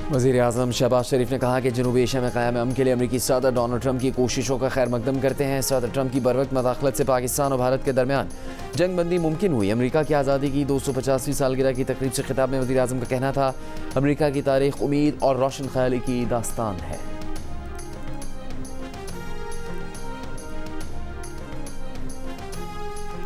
वज़ीर आज़म शहबाज शरीफ ने कहा कि जनूबी एशिया में क़याम अमन के लिए अमरीकी सदर डोनाल्ड ट्रंप की कोशिशों का खैर मकदम करते हैं। सदर ट्रंप की बरवक्त मदाखलत से पाकिस्तान और भारत के दरमियान जंग बंदी मुमकिन हुई। अमरीका की आज़ादी की 250वीं सालगिरह की तकरीब से खिताब में वज़ीर आज़म का कहना था, अमरीका की तारीख उम्मीद और रोशन ख्याली की दास्तान है।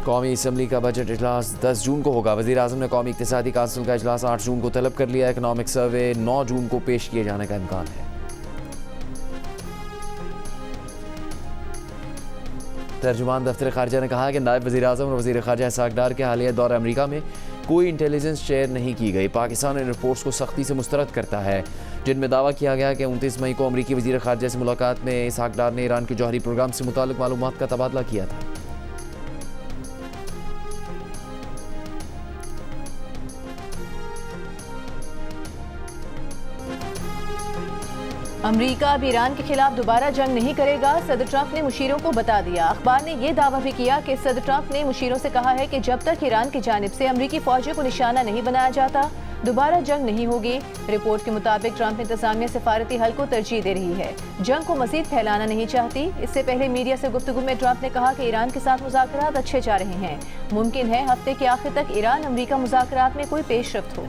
कौमी असम्बली का बजट इजलास 10 जून को होगा। वज़ीर आज़म ने कौमी इक़्तिसादी काउंसिल का इजलास 8 जून को तलब कर लिया। इकनॉमिक सर्वे 9 जून को पेश किए जाने का इम्कान है। तर्जुमान दफ्तर खारजा ने कहा कि नायब वज़ीर आज़म और वज़ीर खारजा इसहाक़ डार के हालिया दौरे अमरीका में कोई इंटेलिजेंस शेयर नहीं की गई। पाकिस्तान इन रिपोर्ट्स को सख्ती से मुस्तरद करता है, जिनमें दावा किया गया कि 29 मई को अमरीकी वज़ीर खारजा से मुलाकात में इसहाक़ डार ने ईरान के जौहरी प्रोग्राम से मुताल्लिक़ मालूमात का तबादला किया था। अमरीका अब ईरान के खिलाफ दोबारा जंग नहीं करेगा, सदर ट्रंप ने मुशीरों को बता दिया। अखबार ने यह दावा भी किया कि सदर ट्रंप ने मुशीरों से कहा है कि जब तक ईरान की जानिब से अमरीकी फौजियों को निशाना नहीं बनाया जाता, दोबारा जंग नहीं होगी। रिपोर्ट के मुताबिक ट्रंप इंतजामिया सफारती हल को तरजीह दे रही है, जंग को मजीद फैलाना नहीं चाहती। इससे पहले मीडिया से गुफ्तगू में ट्रंप ने कहा कि ईरान के साथ मुज़ाकरात अच्छे जा रहे हैं, मुमकिन है हफ्ते के आखिर तक ईरान अमरीका मुज़ाकरात में कोई पेशरफ्त हो।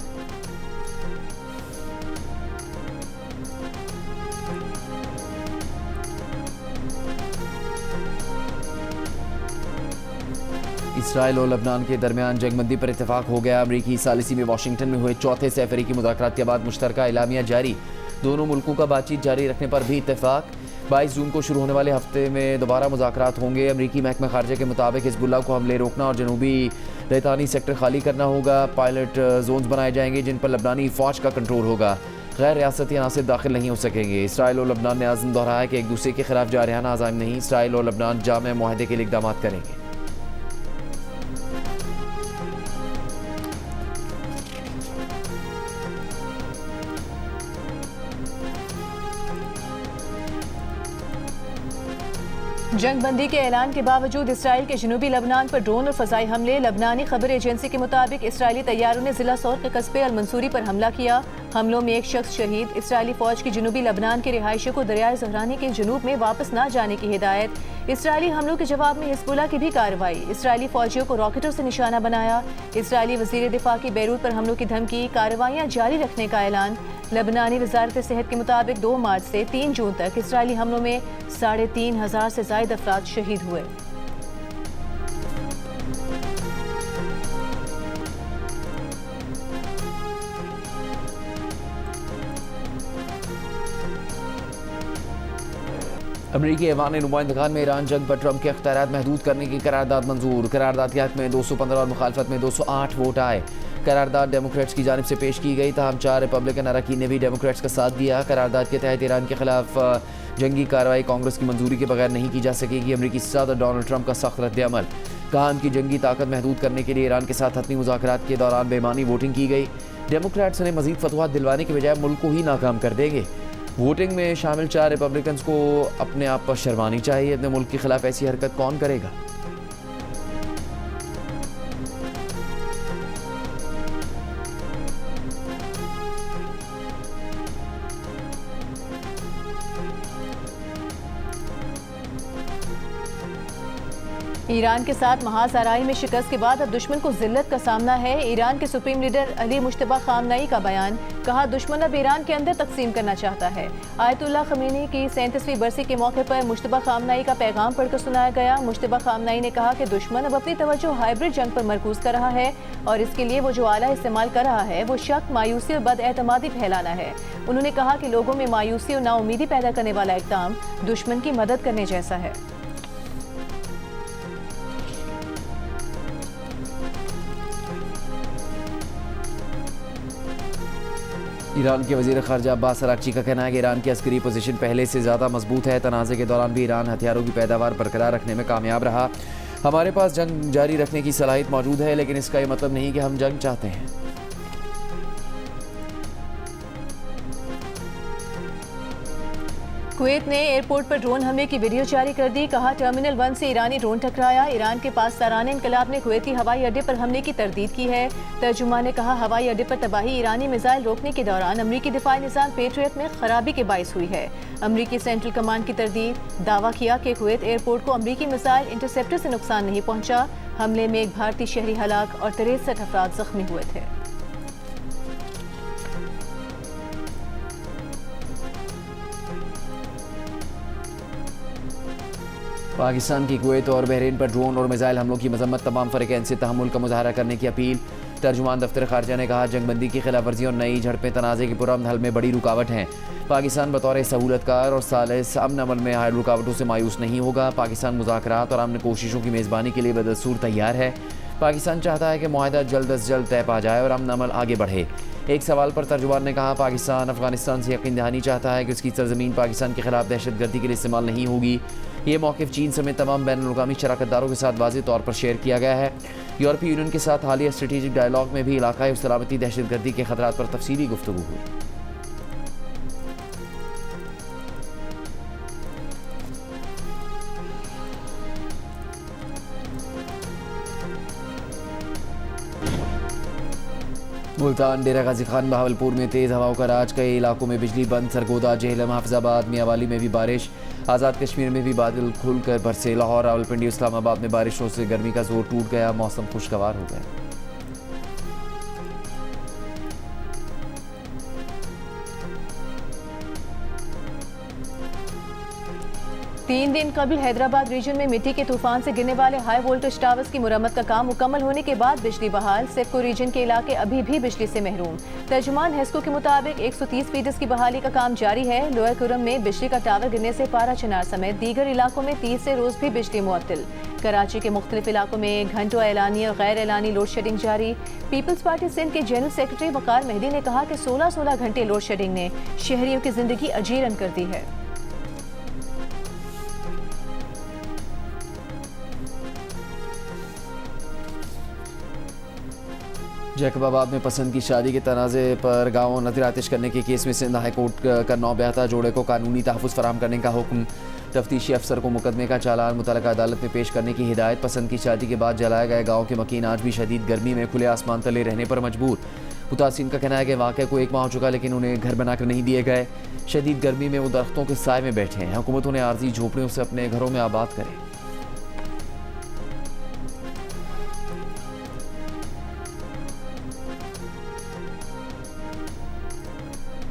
इसराइल और लबनान के दरमियान जंगबंदी पर इत्तेफाक हो गया। अमरीकी सालिसी में वाशिंगटन में हुए चौथे सैफ अफ्रीकी मुज़ाकरात के बाद मुश्तरका एलामिया जारी। दोनों मुल्कों का बातचीत जारी रखने पर भी इत्तेफाक। 22 जून को शुरू होने वाले हफ्ते में दोबारा मुज़ाकरात होंगे। अमरीकी महकमा खारजा के मुताबिक हिज़्बुल्लाह को हमले रोकना और जनूबी लैतानी सेक्टर खाली करना होगा। पायलट जोन्स बनाए जाएंगे जिन पर लबनानी फ़ौज का कंट्रोल होगा। गैर रियासती अनासिर दाखिल नहीं हो सकेंगे। इसराइल और लबनान ने आज़म दोहराया कि एक दूसरे के खिलाफ जारहाना अज़ाइम नहीं, इसराइल और लबनान जामे मुआहदे के लिए इक़दाम करेंगे। जंगबंदी के ऐलान के बावजूद इसराइल के जनूबी लबनान पर ड्रोन और फ़ज़ाई हमले। लबनानी खबर एजेंसी के मुताबिक इसराइली तैयारों ने ज़िला सौर के कस्बे अल मंसूरी पर हमला किया। हमलों में एक शख्स शहीद। इसराइली फ़ौज की जनूबी लबनान के रिहायशियों को दरियाए ज़हरानी के जनूब में वापस न जाने की हिदायत। इसराइली हमलों के जवाब में हिज़्बुल्लाह की भी कार्रवाई। इसराइली फ़ौजियों को रॉकेटों से निशाना बनाया। इसराइली वज़ीर दिफा की बैरूत पर हमलों की धमकी, कार्रवाइयाँ जारी रखने का ऐलान। लबनानी वज़ारत सेहत के मुताबिक 2 मार्च से 3 जून तक इसराइली हमलों में 3,500 से ज़ायद अफराद शहीद हुए। अमरीकी ऐवान नुमाइंदगान में ईरान जंग पर ट्रंप के अख्तियारात महदूद करने की करारदाद मंजूर। करारदाद के हक में 215 और मुखालफत में 208 वोट आए। करारदाद डेमोक्रेट्स की जानिब से पेश की गई, ताहम 4 रिपब्लिकन अरकान ने भी डेमोक्रेट्स का साथ दिया। करारदाद के तहत ईरान के खिलाफ जंगी कार्रवाई कांग्रेस की मंजूरी के बगैर नहीं की जा सकेगी। अमरीकी सदर डोनाल्ड ट्रंप का सख्त रद्द-ए-अमल। कहा उनकी जंगी ताकत महदूद करने के लिए ईरान के साथ हतमी मुज़ाकरात के दौरान बेईमानी वोटिंग की गई। डेमोक्रेट्स ने मजीद फतवात दिलवाने के बजाय मुल्क को ही नाकाम कर देंगे। वोटिंग में शामिल 4 रिपब्लिकन्स को अपने आप पर शर्मानी चाहिए। अपने मुल्क के खिलाफ ऐसी हरकत कौन करेगा। ईरान के साथ महाज आराई में शिकस्त के बाद अब दुश्मन को जिल्लत का सामना है। ईरान के सुप्रीम लीडर अली मुश्तबा खामनई का बयान। कहा दुश्मन अब ईरान के अंदर तकसीम करना चाहता है। आयतुल्लाह खमीनी की 37वीं बरसी के मौके पर मुश्तबा खामनई का पैगाम पढ़कर सुनाया गया। मुश्तबा खामनई ने कहा कि दुश्मन अब अपनी तवज्जो हाइब्रिड जंग पर मरकूज कर रहा है और इसके लिए वो जो आला इस्तेमाल कर रहा है वो शक, मायूसी और बदएतमादी फैलाना है। उन्होंने कहा कि लोगों में मायूसी और नाउमीदी पैदा करने वाला इक़दाम दुश्मन की मदद करने जैसा है। ईरान के वज़ीर ख़ारजा अब्बास अराग़ची का कहना है कि ईरान की अस्करी पोजीशन पहले से ज़्यादा मजबूत है। तनाज़े के दौरान भी ईरान हथियारों की पैदावार बरकरार रखने में कामयाब रहा। हमारे पास जंग जारी रखने की सलाहियत मौजूद है, लेकिन इसका ये मतलब नहीं कि हम जंग चाहते हैं। कुवैत ने एयरपोर्ट पर ड्रोन हमले की वीडियो जारी कर दी। कहा टर्मिनल 1 से ईरानी ड्रोन टकराया। ईरान के पासदारान इनकलाब ने कुवैती हवाई अड्डे पर हमले की तरदीद की है। तर्जुमान ने कहा हवाई अड्डे पर तबाही ईरानी मिसाइल रोकने के दौरान अमरीकी दिफाई निज़ाम पेट्रियट में खराबी के बाइस हुई है। अमरीकी सेंट्रल कमांड की तरदीद, दावा किया कि कुवैत एयरपोर्ट को अमरीकी मिसाइल इंटरसेप्टर से नुकसान नहीं पहुंचा। हमले में एक भारतीय शहरी हलाक और 63 अफराद जख्मी हुए थे। पाकिस्तान की कुवैत और बहरीन पर ड्रोन और मिसाइल हमलों की मजम्मत, तमाम फ़रीक़ैन से तहम्मुल का मुज़ाहरा करने की अपील। तर्जुमान दफ्तर ख़ारजा ने कहा जंगबंदी की खिलाफ वर्जी और नई झड़पें तनाज़े के पुरअमन हल में बड़ी रुकावट हैं। पाकिस्तान बतौर सहूलतकार और सालिस अमन अमल में हाल रुकावटों से मायूस नहीं होगा। पाकिस्तान मुज़ाकरात और अमन कोशिशों की मेज़बानी के लिए बदस्तूर तैयार है। पाकिस्तान चाहता है कि मुआहदा जल्द अज जल्द तय पा जाए और अमन अमल आगे बढ़े। एक सवाल पर तर्जुमान ने कहा पाकिस्तान अफगानिस्तान से यकीन दहानी चाहता है कि उसकी सरजमीन पाकिस्तान के खिलाफ दहशतगर्दी के लिए इस्तेमाल नहीं होगी। ये मौक़िफ़ चीन समेत तमाम बैनुल-अक़वामी शराकतदारों के साथ वाज़ेह तौर पर शेयर किया गया है। यूरोपीय यूनियन के साथ हालिया स्ट्रेटेजिक डायलॉग में भी इलाक़ाई सलामती दहशतगर्दी के खतरात पर तफसीली गुफ्तगू हुई। मुल्तान, डेरा गाजी खान, बहावलपुर में तेज़ हवाओं का राज। कई इलाकों में बिजली बंद। सरगोदा, जेहलम, हाफिजाबाद, मियांवाली में भी बारिश। आज़ाद कश्मीर में भी बादल खुलकर बरसे। लाहौर, रावलपिंडी, इस्लामाबाद में बारिशों से गर्मी का जोर टूट गया। मौसम खुशगवार हो गया। तीन दिन कबल हैदराबाद रीजन में मिट्टी के तूफान से गिरने वाले हाई वोल्टेज टावर्स की मुरम्मत का काम मुकम्मल होने के बाद बिजली बहाल। सेफको रीजन के इलाके अभी भी बिजली से महरूम। तर्जुमान हेस्को के मुताबिक 130 फीडर्स की बहाली का काम जारी है। लोअर कुरम में बिजली का टावर गिरने से पारा चनार समेत दीगर इलाकों में 30 से रोज भी बिजली मुअत्तल। कराची के मुख्तलिफ इलाकों में घंटों एलानी और गैर एलानी लोड शेडिंग जारी। पीपल्स पार्टी सिंध के जनरल सेक्रेटरी वकार मेहदी ने कहा कि 16-16 घंटे लोड शेडिंग ने शहरियों की जिंदगी अजीरन कर दी है। जैकबाबाद में पसंद की शादी के तनाज़े पर गाँव नजर आतिश करने के केस में सिंध हाई कोर्ट का 9 बयाता जोड़े को कानूनी तहफ़्फ़ुज़ फराहम करने का हुक्म। तफ्तीशी अफसर को मुकदमे का चालान मुतल्लिक़ा अदालत में पेश करने की हिदायत। पसंद की शादी के बाद जलाए गए गाँव के मकीन आज भी शदीद गर्मी में खुले आसमान तले रहने पर मजबूर। मुतासिरीन का कहना है कि वाक़े को 1 माह हो चुका लेकिन उन्हें घर बनाकर नहीं दिए गए। शदीद गर्मी में वो दरख्तों के साए में बैठे हैं। हुकूमत उन्हें आर्जी झोपड़ियों से अपने घरों में आबाद करे।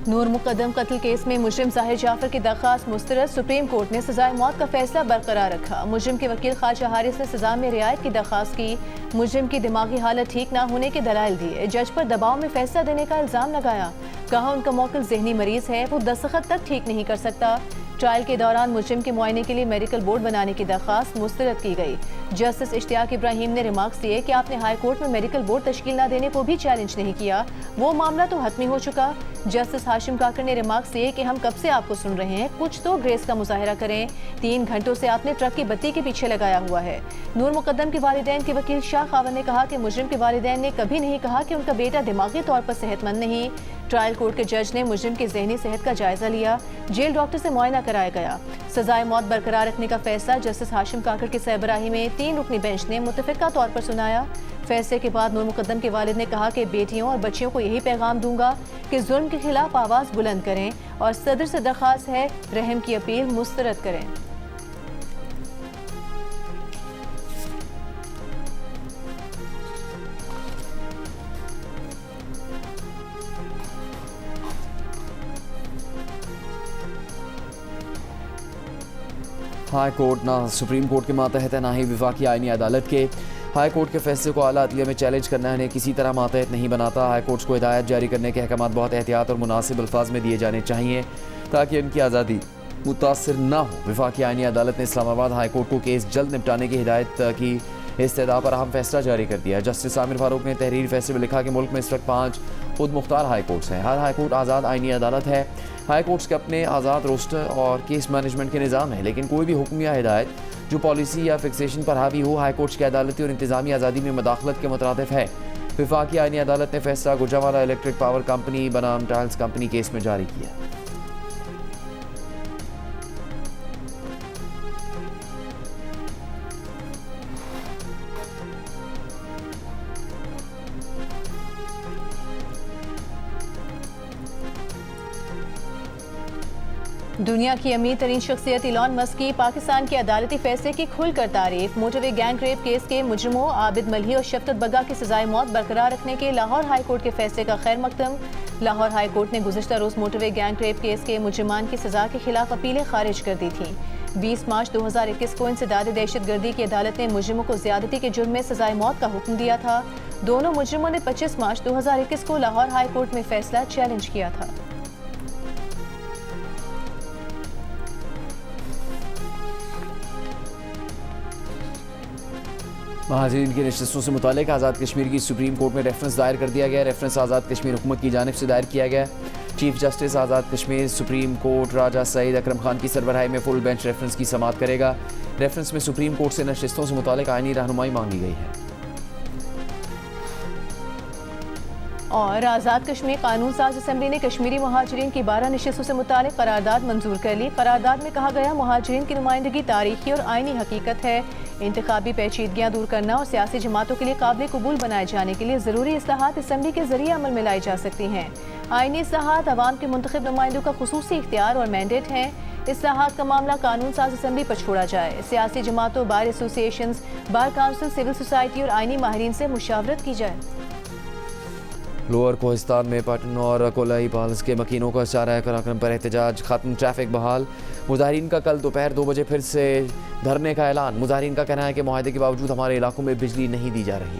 नूर मुकद्दम कत्ल केस में मुजरिम ज़ाहिर जाफर की दरख्वास्त मुस्तरद। सुप्रीम कोर्ट ने सजाए मौत का फैसला बरकरार रखा। मुजरिम के वकील ख्वाजा हारिस ने सजा में रियायत की दरख्वास्त की। मुजरिम की दिमागी हालत ठीक ना होने के दलाइल दिए। जज पर दबाव में फैसला देने का इल्जाम लगाया। कहा उनका मौक़िफ़ ज़हनी मरीज है, वो दस्तखत तक ठीक नहीं कर सकता। ट्रायल के दौरान मुजरिम के मुआयने के लिए मेडिकल बोर्ड बनाने की दरख्वास्त मुस्तरद की गई। जस्टिस इश्तियाक इब्राहिम ने रिमार्क्स दिए कि आपने हाई कोर्ट में मेडिकल बोर्ड तश्कील न देने को भी चैलेंज नहीं किया, वो मामला तो हतमी हो चुका। जस्टिस हाशिम काकर ने रिमार्क्स दिए कि हम कब से आपको सुन रहे हैं, कुछ तो ग्रेस का मुजाहिरा करें। 3 घंटों से आपने ट्रक की बत्ती के पीछे लगाया हुआ है। नूर मुकद्दम के वालिदैन के वकील शाह खावन ने कहा कि मुजरिम के वालिदैन ने कभी नहीं कहा कि उनका बेटा दिमागी तौर पर सेहतमंद नहीं। ट्रायल कोर्ट के जज ने मुजरिम की ज़हनी सेहत का जायजा लिया। जेल डॉक्टर से मुआयना कराया गया। सजाए मौत बरकरार रखने का फैसला जस्टिस हाशिम काकर की सरबराही में 3 रुकनी बेंच ने मुतफ़िक़ा तौर पर सुनाया। फैसले के बाद नूर मुकद्दम के वालिद ने कहा कि बेटियों और बच्चियों को यही पैगाम दूंगा कि जुल्म के खिलाफ आवाज़ बुलंद करें और सदर से दरख्वास्त है रहम की अपील मुस्तरद करें। हाई कोर्ट ना सुप्रीम कोर्ट के मातहत है ना ही वफाकी आईनी अदालत के। हाई कोर्ट के फैसले को आला अदलिया में चैलेंज करना इन्हें किसी तरह मातहत नहीं बनाता। हाई कोर्ट को हिदायत जारी करने के अहकाम बहुत एहतियात और मुनासिब अल्फाज में दिए जाने चाहिए ताकि इनकी आज़ादी मुतासर न हो। वफाकी आईनी अदालत ने इस्लामाबाद हाई कोर्ट को केस जल्द निपटाने की हिदायत की इस्तदा पर अहम फैसला जारी कर दिया। जस्टिस आमिर फारूक ने तहरीर फैसले में लिखा कि मुल्क में इस वक्त 5 खुद मुख्तार हाई कोर्ट्स हैं। हर हाई कोर्ट आज़ाद आईनी अदालत है। हाई कोर्ट्स के अपने आज़ाद रोस्टर और केस मैनेजमेंट के निज़ाम है, लेकिन कोई भी हुक्म या हिदायत जो पॉलिसी या फिक्सेशन पर हावी हो हाई कोर्ट्स की अदालती और इंतजामी आज़ादी में मदाखलत के मुतरादिफ है। वफाकी आईनी अदालत ने फैसला गुजरांवाला इलेक्ट्रिक पावर कंपनी बनाम टाइल्स कंपनी केस में जारी किया। दुनिया की अमीर तरीन शख्सियत इलॉन मस्क की पाकिस्तान के अदालती फैसले की खुलकर तारीफ। मोटरवे गैंग रेप केस के मुजरिमों आबिद मल्ही और शफकत बग्गा की सजाए मौत बरकरार रखने के लाहौर हाई कोर्ट के फैसले का खैर मकदम। लाहौर हाई कोर्ट ने गुज़िश्ता रोज मोटरवे गैंग रेप केस के मुजरिमान की सजा के खिलाफ अपीलें खारिज कर दी थी। 20 मार्च 2021 को इंसदाद दहशतगर्दी की अदालत ने मुजरिमों को ज्यादती के जुर्म में सजाए मौत का हुक्म दिया था। दोनों मुजरिमों ने 25 मार्च 2021 को लाहौर हाई कोर्ट में फैसला चैलेंज किया था। महाजरीन की नशस्तों से मुतालिक आज़ाद कश्मीर की सुप्रीम कोर्ट में रेफरेंस दायर कर दिया गया। रेफरेंस आज़ाद कश्मीर हुकूमत की जानिब से दायर किया गया। Chief justice Azad Kashmir supreme court राजा सईद अकरम खान की सरबराही में फुल बेंच रेफरेंस की समाअत करेगा। रेफरेंस में सुप्रीम कोर्ट से नशस्तों से मुतालिक आईनी रहनुमाई मांगी गई है। और आज़ाद कश्मीर कानून साज असम्बली ने कश्मीरी महाजरीन की 12 नशस्तों से मुतालिक करारदाद मंजूर कर ली। करारदाद में कहा गया महाजरीन की नुमाइंदगी तारीखी और आईनी हकीकत है। इंतखाबी पेचीदगियाँ दूर करना और सियासी जमातों के लिए काबिल कबूल बनाए जाने के लिए ज़रूरी इस्लाहात असम्बली के जरिए अमल में लाई जा सकती हैं। आईनी इस्लाहात अवाम के मुंतखब नुमाइंदों का खुसूसी इख्तियार और मैंडेट है। इस्लाहात का मामला कानून साज असम्बली पर छोड़ा जाए। सियासी जमातों, bar association, bar council, civil society और आईनी माहिरीन से मुशावरत की जाए। लोअर कोहिस्तान में पटन और कोलाई पाल्स के मकीनों का चारा कार्यक्रम पर एहतजाज खत्म, ट्रैफिक बहाल। मुजाहिरीन का कल दोपहर 2 बजे फिर से धरने का ऐलान। मुजाहिरीन का कहना है कि मुआहदे के बावजूद हमारे इलाकों में बिजली नहीं दी जा रही।